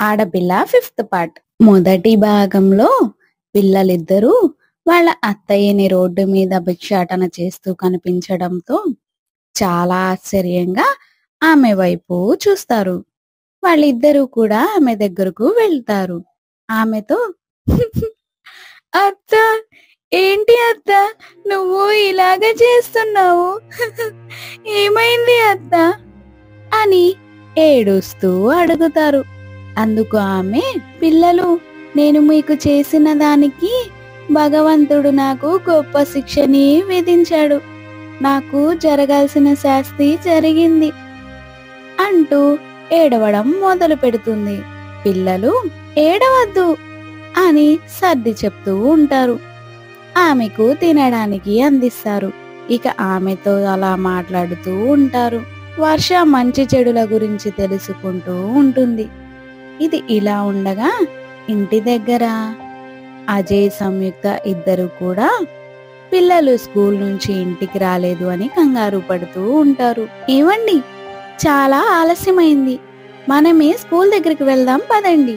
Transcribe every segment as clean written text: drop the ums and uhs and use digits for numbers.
ఆడపిల్ల fifth part. మొదటి భాగంలో పిల్లలిద్దరూ వాళ్ళ అత్తయ్యని రోడ్డు మీద భిక్షాటన చేస్తూ కనిపించడంతో చాలా ఆశ్చర్యంగా ఆమె వైపు చూస్తారు. వాళ్ళిద్దరూ కూడా ఆమె దగ్గరకు వెళ్తారు. ఆమెతో అత్త, ఏంటి అత్త, నువ్వు ఇలాగ చేస్తున్నావు? ఏమైంది అత్త అని ఏడుస్తూ అడుగుతారు. అందుకు ఆమె, పిల్లలు, నేను మీకు చేసిన దానికి భగవంతుడు నాకు గొప్ప శిక్షని విధించాడు. నాకు జరగాల్సిన శాస్తి జరిగింది అంటూ ఏడవడం మొదలు పెడుతుంది. పిల్లలు ఏడవద్దు అని సర్ది చెప్తూ ఉంటారు. ఆమెకు తినడానికి అందిస్తారు. ఇక ఆమెతో అలా మాట్లాడుతూ ఉంటారు. వర్ష మంచి చెడుల గురించి తెలుసుకుంటూ ఉంటుంది. ఇది ఇలా ఉండగా ఇంటి దగ్గర అజయ్, సంయుక్త ఇద్దరు కూడా పిల్లలు స్కూల్ నుంచి ఇంటికి రాలేదు అని కంగారు పడుతూ ఉంటారు. ఏవండి, చాలా ఆలస్యమైంది, మనమే స్కూల్ దగ్గరికి వెళ్దాం పదండి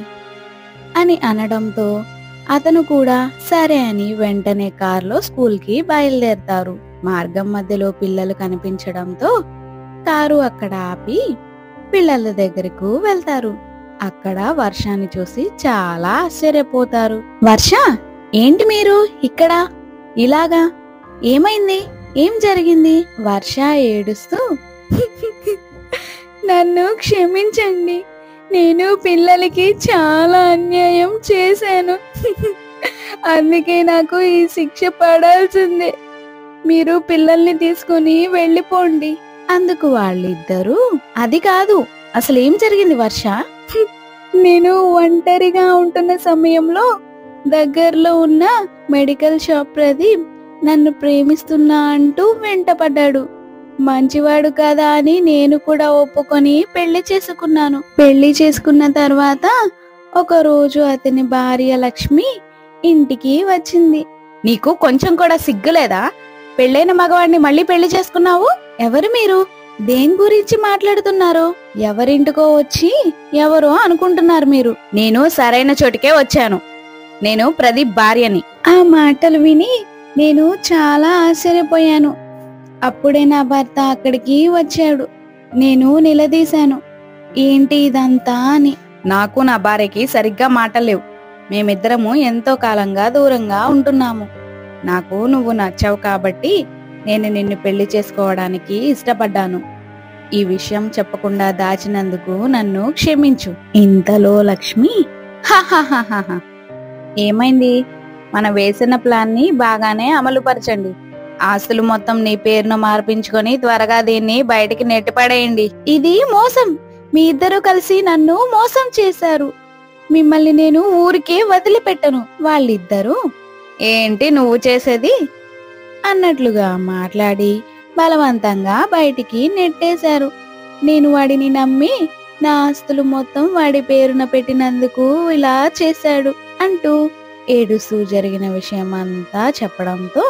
అని అనడంతో అతను కూడా సరే అని వెంటనే కారులో స్కూల్కి బయలుదేరతారు. మార్గం మధ్యలో పిల్లలు కనిపించడంతో కారు అక్కడ ఆపి పిల్లల దగ్గరకు వెళ్తారు. అక్కడ వర్షాన్ని చూసి చాలా ఆశ్చర్యపోతారు. వర్ష, ఏంటి మీరు ఇక్కడ? ఇలాగా ఏమైంది? ఏం జరిగింది? వర్ష ఏడుస్తూ, నన్ను క్షమించండి, నేను పిల్లలకి చాలా అన్యాయం చేశాను, అందుకే నాకు ఈ శిక్ష పడాల్సిందే, మీరు పిల్లల్ని తీసుకుని వెళ్ళిపోండి. అందుకు వాళ్ళిద్దరూ, అది కాదు, అసలు ఏం జరిగింది వర్ష? నేను ఒంటరిగా ఉంటున్న సమయంలో దగ్గరలో ఉన్న మెడికల్ షాప్ ప్రదీప్ నన్ను ప్రేమిస్తున్నా అంటూ వెంటపడ్డాడు. మంచివాడు కదా అని నేను కూడా ఒప్పుకొని పెళ్లి చేసుకున్నాను. పెళ్లి చేసుకున్న తర్వాత ఒక రోజు అతని భార్య లక్ష్మి ఇంటికి వచ్చింది. నీకు కొంచెం కూడా సిగ్గులేదా? పెళ్ళైన మగవాడిని మళ్ళీ పెళ్లి చేసుకున్నావు? ఎవరు మీరు? దేని గురించి మాట్లాడుతున్నారు? ఎవరింటికో వచ్చి ఎవరో అనుకుంటున్నారు మీరు. నేను సరైన చోటికే వచ్చాను. నేను ప్రదీప్ భార్యని. ఆ మాటలు విని నేను చాలా ఆశ్చర్యపోయాను. అప్పుడే నా భర్త అక్కడికి వచ్చాడు. నేను నిలదీశాను, ఏంటి ఇదంతా అని. నాకు నా భార్యకి సరిగ్గా మాటలేవు. మేమిద్దరము ఎంతో కాలంగా దూరంగా ఉంటున్నాము. నాకు నువ్వు నచ్చావు కాబట్టి నేను నిన్ను పెళ్లి చేసుకోవడానికి ఇష్టపడ్డాను. ఈ విషయం చెప్పకుండా దాచినందుకు నన్ను క్షమించు. ఇంతలో లక్ష్మి, హాహాహాహా, ఏమైంది? మనం వేసిన ప్లాన్ ని బాగానే అమలుపరచండి. ఆస్తులు మొత్తం నీ పేరును మార్పించుకొని త్వరగా దీన్ని బయటికి నెట్టిపడేయండి. ఇది మోసం. మీ ఇద్దరు కలిసి నన్ను మోసం చేశారు. మిమ్మల్ని నేను ఊరికే వదిలిపెట్టను. వాళ్ళిద్దరూ, ఏంటి నువ్వు చేసేది అన్నట్లుగా మాట్లాడి బలవంతంగా బయటికి నెట్టేశారు. నేను వాడిని నమ్మి నా ఆస్తులు మొత్తం వాడి పేరున పెట్టినందుకు ఇలా చేశాడు అంటూ ఏడుస్తూ జరిగిన విషయం అంతా చెప్పడంతో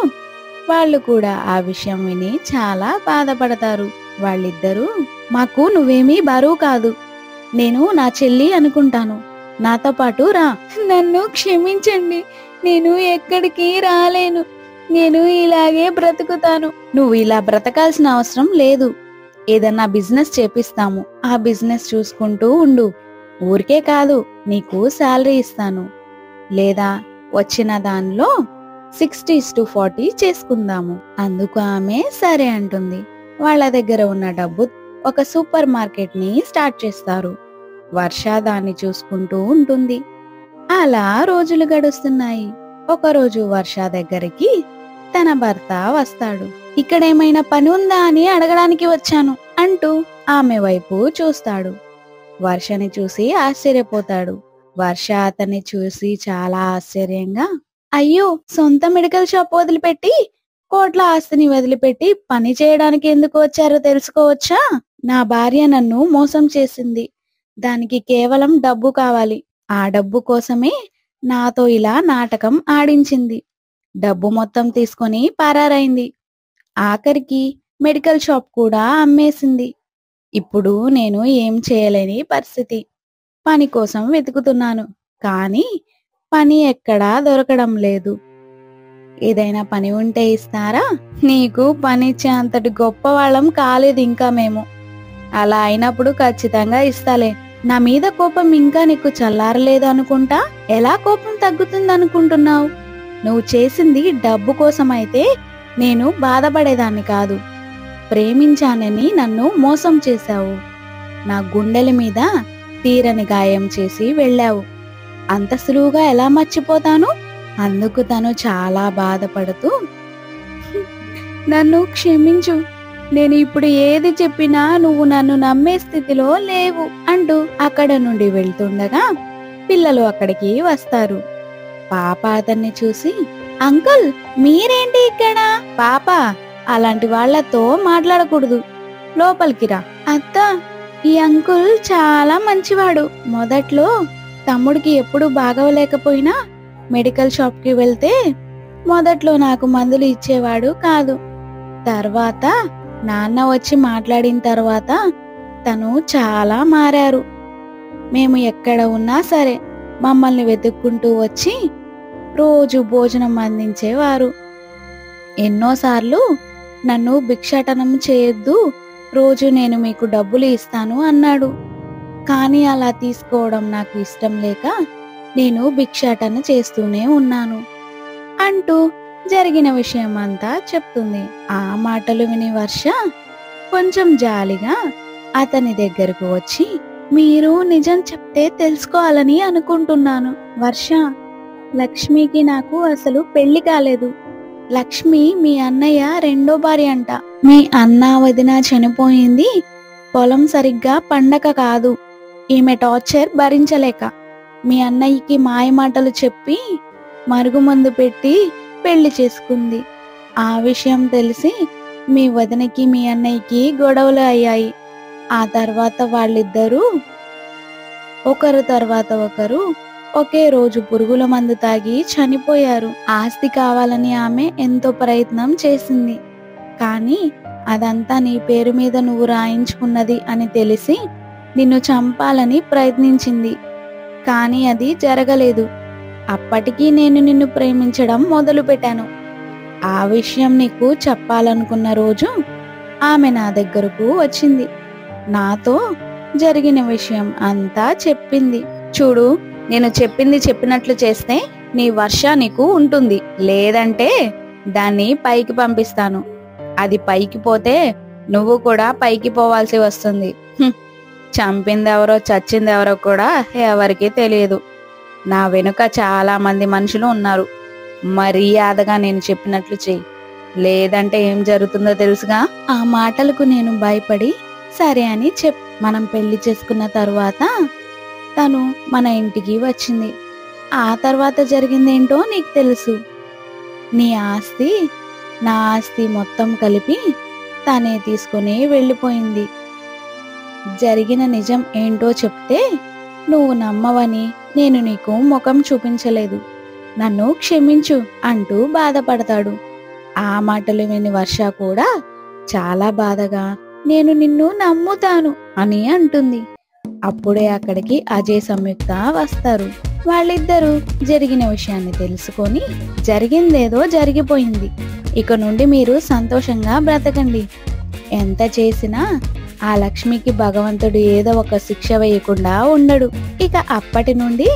వాళ్ళు కూడా ఆ విషయం విని చాలా బాధపడతారు. వాళ్ళిద్దరూ, మాకు నువ్వేమీ బరువు కాదు, నేను నా చెల్లి అనుకుంటాను, నాతో పాటు రా. నన్ను క్షమించండి, నేను ఎక్కడికి రాలేను, నేను ఇలాగే బ్రతుకుతాను. నువ్వు ఇలా బ్రతకాల్సిన అవసరం లేదు. ఏదన్నా బిజినెస్ చేపిస్తాము, ఆ బిజినెస్ చూసుకుంటూ ఉండు. ఊరికే కాదు, నీకు శాలరీ ఇస్తాను. లేదా వచ్చిన దానిలో 60:40 చేసుకుందాము. అందుకు ఆమె సరే అంటుంది. వాళ్ళ దగ్గర ఉన్న డబ్బు ఒక సూపర్ మార్కెట్ ని స్టార్ట్ చేస్తారు. వర్ష దాన్ని చూసుకుంటూ ఉంటుంది. అలా రోజులు గడుస్తున్నాయి. ఒకరోజు వర్ష దగ్గరికి తన భర్త వస్తాడు. ఇక్కడేమైనా పని ఉందా అని అడగడానికి వచ్చాను అంటూ ఆమె వైపు చూస్తాడు. వర్షని చూసి ఆశ్చర్యపోతాడు. వర్ష అతన్ని చూసి చాలా ఆశ్చర్యంగా, అయ్యో, సొంత మెడికల్ షాప్ వదిలిపెట్టి, కోట్ల ఆస్తిని వదిలిపెట్టి పని చేయడానికి ఎందుకు వచ్చారో తెలుసుకోవచ్చా? నా భార్య నన్ను మోసం చేసింది. దానికి కేవలం డబ్బు కావాలి. ఆ డబ్బు కోసమే నాతో ఇలా నాటకం ఆడించింది. డబ్బు మొత్తం తీసుకొని పరారైంది. ఆఖరికి మెడికల్ షాప్ కూడా అమ్మేసింది. ఇప్పుడు నేను ఏం చేయలేని పరిస్థితి. పని కోసం వెతుకుతున్నాను, కానీ పని ఎక్కడా దొరకడం లేదు. ఏదైనా పని ఉంటే ఇస్తారా? నీకు పనిచ్చే అంతటి గొప్ప వాళ్ళం కాలేదు ఇంకా మేము. అలా అయినప్పుడు ఖచ్చితంగా ఇస్తాలే. నా మీద కోపం ఇంకా నీకు చల్లారలేదు అనుకుంటా. ఎలా కోపం తగ్గుతుంది అనుకుంటున్నావు? నువ్వు చేసింది డబ్బు కోసమైతే నేను బాధపడేదాన్ని కాదు. ప్రేమించానని నన్ను మోసం చేశావు. నా గుండెల మీద తీరని గాయం చేసి వెళ్ళావు. అంత సులువుగా ఎలా మర్చిపోతాను? అందుకు తను చాలా బాధపడుతూ, నన్ను క్షమించు, నేను ఇప్పుడు ఏది చెప్పినా నువ్వు నన్ను నమ్మే స్థితిలో లేవు అంటూ అక్కడ నుండి వెళ్తుండగా పిల్లలు అక్కడికి వస్తారు. పాప అతన్ని చూసి, అంకుల్ మీరేంటి ఇక్కడ? పాప, అలాంటి వాళ్లతో మాట్లాడకూడదు, లోపలికి రా. అత్త, ఈ అంకుల్ చాలా మంచివాడు. మొదట్లో తమ్ముడికి ఎప్పుడు బాగోలేకపోయినా మెడికల్ షాప్ కి వెళ్తే మొదట్లో నాకు మందులు ఇచ్చేవాడు కాదు. తర్వాత నాన్న వచ్చి మాట్లాడిన తర్వాత తను చాలా మారారు. మేము ఎక్కడ ఉన్నా సరే మమ్మల్ని వెతుక్కుంటూ వచ్చి రోజు భోజనం అందించేవారు. ఎన్నోసార్లు నన్ను భిక్షాటనం చేయొద్దు, రోజు నేను మీకు డబ్బులు ఇస్తాను అన్నాడు. కానీ అలా తీసుకోవడం నాకు ఇష్టం లేక నేను భిక్షాటన చేస్తూనే ఉన్నాను అంటూ జరిగిన విషయం అంతా చెప్తుంది. ఆ మాటలు విని వర్ష కొంచెం జాలిగా అతని దగ్గరకు వచ్చి, మీరు నిజం చెప్తే తెలుసుకోవాలని అనుకుంటున్నాను. వర్ష, లక్ష్మికి నాకు అసలు పెళ్లి కాలేదు. లక్ష్మి మీ అన్నయ్య రెండో భార్య అంట. మీ అన్న వదిన చనిపోయింది పొలం సరిగ్గా పండక కాదు. ఈమె టార్చర్ భరించలేక మీ అన్నయ్యకి మాయమాటలు చెప్పి మరుగుమందు పెట్టి పెళ్లి చేసుకుంది. ఆ విషయం తెలిసి మీ వదినకి మీ అన్నయ్యకి గొడవలు అయ్యాయి. ఆ తర్వాత వాళ్ళిద్దరూ ఒకరు తర్వాత ఒకరు ఒకే రోజు పురుగుల మందు తాగి చనిపోయారు. ఆస్తి కావాలని ఆమె ఎంతో ప్రయత్నం చేసింది, కానీ అదంతా నీ పేరు మీద నువ్వు రాయించుకున్నది అని తెలిసి నిన్ను చంపాలని ప్రయత్నించింది. కానీ అది జరగలేదు. అప్పటికి నేను నిన్ను ప్రేమించడం మొదలుపెట్టాను. ఆ విషయం నీకు చెప్పాలనుకున్న రోజు ఆమె నా దగ్గరకు వచ్చింది. నాతో జరిగిన విషయం అంతా చెప్పింది. చూడు, నేను చెప్పింది చెప్పినట్లు చేస్తే నీ వర్ష నీకు ఉంటుంది, లేదంటే దాన్ని పైకి పంపిస్తాను. అది పైకి పోతే నువ్వు కూడా పైకి పోవాల్సి వస్తుంది. చంపిందెవరో చచ్చిందెవరో కూడా ఎవరికీ తెలియదు. నా వెనుక చాలా మంది మనుషులు ఉన్నారు. మర్యాదగా నేను చెప్పినట్లు చెయ్యి, లేదంటే ఏం జరుగుతుందో తెలుసుగా. ఆ మాటలకు నేను భయపడి సరే అని మనం పెళ్లి చేసుకున్న తరువాత తను మన ఇంటికి వచ్చింది. ఆ తర్వాత జరిగిందేంటో నీకు తెలుసు. నీ ఆస్తి నా ఆస్తి మొత్తం కలిపి తనే తీసుకుని వెళ్ళిపోయింది. జరిగిన నిజం ఏంటో చెప్తే నువ్వు నమ్మవని నేను నీకు ముఖం చూపించలేదు. నన్ను క్షమించు అంటూ బాధపడతాడు. ఆ మాటలు విని వర్ష కూడా చాలా బాధగా నేను నిన్ను నమ్ముతాను అని అంటుంది. అప్పుడే అక్కడికి అజయ్ సంయుక్త వస్తారు. వాళ్ళిద్దరూ జరిగిన విషయాన్ని తెలుసుకొని, జరిగిందేదో జరిగిపోయింది, ఇక నుండి మీరు సంతోషంగా బ్రతకండి. ఎంత చేసినా ఆ లక్ష్మికి భగవంతుడు ఏదో ఒక శిక్ష వేయకుండా ఉండడు. ఇక అప్పటి నుండి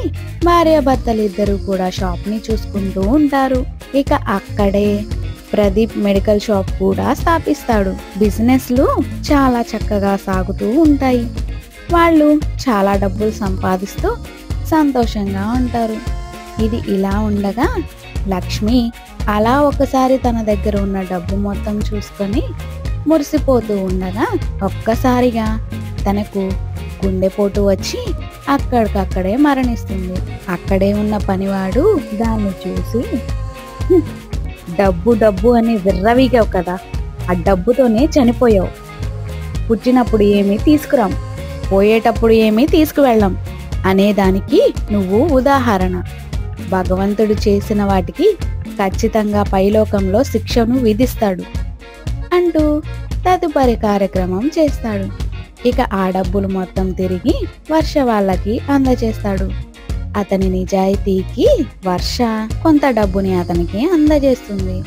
భార్యాభర్తలిద్దరూ కూడా షాప్ ని చూసుకుంటూ ఉంటారు. ఇక అక్కడే ప్రదీప్ మెడికల్ షాప్ కూడా స్థాపిస్తాడు. బిజినెస్లు చాలా చక్కగా సాగుతూ ఉంటాయి. వాళ్ళు చాలా డబ్బులు సంపాదిస్తూ సంతోషంగా ఉంటారు. ఇది ఇలా ఉండగా లక్ష్మి అలా ఒకసారి తన దగ్గర ఉన్న డబ్బు మొత్తం చూసుకొని మురిసిపోతూ ఉండగా ఒక్కసారిగా తనకు గుండెపోటు వచ్చి అక్కడికక్కడే మరణిస్తుంది. అక్కడే ఉన్న పనివాడు దాన్ని చూసి, డబ్బు డబ్బు అని విర్రవీగావు కదా, ఆ డబ్బుతోనే చనిపోయావు. పుట్టినప్పుడు ఏమీ తీసుకురాం, పోయేటప్పుడు ఏమీ తీసుకువెళ్ళం అనేదానికి నువ్వు ఉదాహరణ. భగవంతుడు చేసిన వాటికి ఖచ్చితంగా పైలోకంలో శిక్షను విధిస్తాడు అంటూ తదుపరి కార్యక్రమం చేస్తాడు. ఇక ఆ డబ్బులు మొత్తం తిరిగి వర్ష వాళ్ళకి అందజేస్తాడు. అతని నిజాయితీకి వర్ష కొంత డబ్బుని అతనికి అందజేస్తుంది.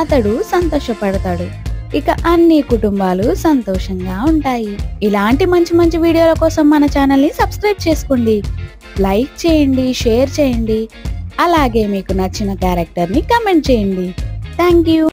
అతడు సంతోషపడతాడు. ఇక అన్ని కుటుంబాలు సంతోషంగా ఉంటాయి. ఇలాంటి మంచి మంచి వీడియోల కోసం మన ఛానల్ని సబ్స్క్రైబ్ చేసుకోండి, లైక్ చేయండి, షేర్ చేయండి. అలాగే మీకు నచ్చిన క్యారెక్టర్ని కమెంట్ చేయండి. Thank you.